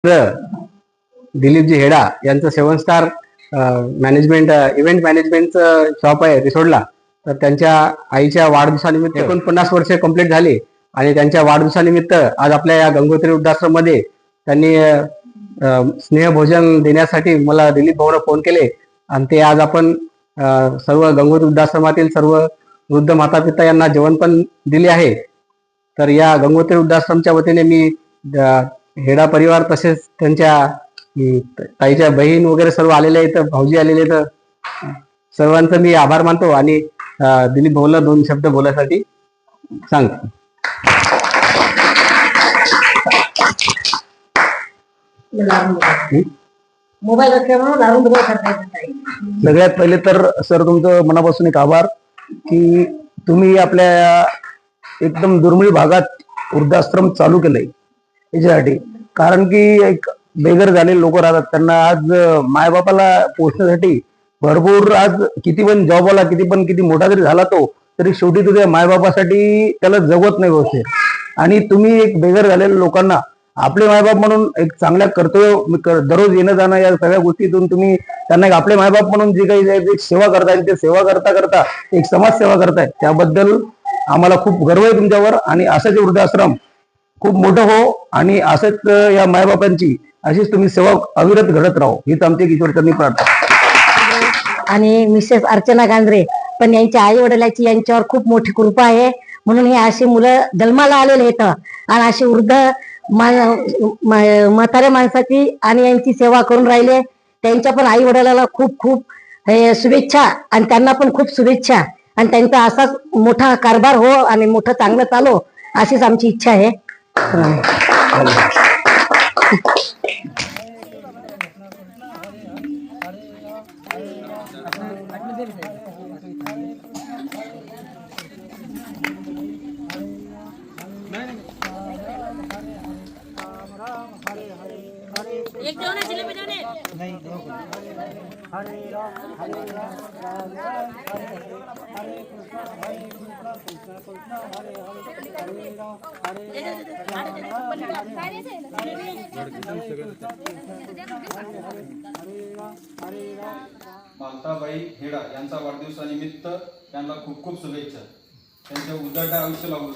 दिलीपजी हेडा यांचं 7 star management event मॅनेजमेंटचं shop आहे रिसोडला. तर त्यांच्या आईच्या वाढदिवसानिमित्त 49 वर्षे कंप्लीट झाली आणि त्यांच्या वाढदिवसानिमित्त आज आपल्या या गंगोत्री वृद्धाश्रममध्ये त्यांनी स्नेहभोजन देण्यासाठी मला दिलीप भाऊनं फोन केले आणि ते आज आपण सर्व गंगोत्री वृद्धाश्रमातील सर्व वृद्ध माता पिता यांना जेवण पण दिले आहे. तर या गंगोत्री वृद्धाश्रमच्या वतीने मी हेडा परिवार तसेच त्यांच्या ताईच्या बहीण वगैरे सर्व आलेले आहेत, भाऊजी आलेले आहेत, सर्वांचं मी आभार मानतो आणि दिलीप भाऊला 2 शब्द बोलायसाठी सांगतो. सगळ्यात पहिले तर सर तुमचं मनापासून एक आभार की तुम्ही आपल्या एकदम दुर्मिळ भागात वृद्धाश्रम चालू केलंय याच्यासाठी. कारण की एक बेघर झालेले लोक राहतात, त्यांना आज मायबापाला पोचण्यासाठी भरपूर आज किती पण जॉबवाला किती मोठा जरी झाला तो तरी शेवटी तुझ्या मायबापासाठी त्याला जगवत नाही व्यवस्थित. आणि तुम्ही एक बेघर झालेल्या लोकांना आपले मायबाप म्हणून एक चांगल्या कर्तव्य दररोज येणं जाणं या सगळ्या गोष्टीतून तुम्ही त्यांना एक आपले मायबाप म्हणून जे काही सेवा करताय ते सेवा करता करता एक समाजसेवा करताय, त्याबद्दल आम्हाला खूप गर्व आहे तुमच्यावर. आणि असंच वृद्धाश्रम खूप मोठं हो आणि असंच या मायबापांची अशीच तुम्ही सेवा अविरत घडत राहो हीच आमची ईश्वरचरणी प्रार्थना. आणि मिसेस अर्चना गांजरे पण यांच्या आई वडिलांची यांच्यावर खूप मोठी कृपा आहे म्हणून हे अशी मुलं जन्माला आलेले आहेत आणि अशी वृद्ध म्हाताऱ्या माणसाची आणि यांची सेवा करून राहिले. त्यांच्या पण आई वडिलाला खूप खूप शुभेच्छा आणि त्यांना पण खूप शुभेच्छा आणि त्यांचा असाच मोठा कारभार हो आणि मोठं चांगलं चालो अशीच आमची इच्छा आहे. एक जाओ ना जिलेबी जाने नहीं दो हरे राम हरे कृष्ण हरे राम मालताबाई हेडा यांचा वाढदिवसानिमित्त त्यांना खूप खूप शुभेच्छा. त्यांच्या उद्धट आयुष्य लागू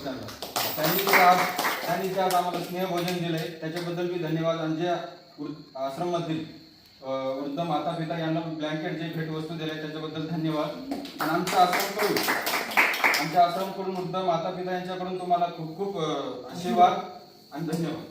त्यांनी आज आम्हाला स्नेहभोजन दिलंय त्याच्याबद्दल मी धन्यवाद. आमच्या आश्रमातील वृद्ध माता पिता यांना ब्लँकेट जे भेटवस्तू दिले त्याच्याबद्दल धन्यवाद. आणि आमच्या आश्रमकडून वृद्ध माता पिता यांच्याकडून तुम्हाला खूप खूप आशीर्वाद आणि धन्यवाद.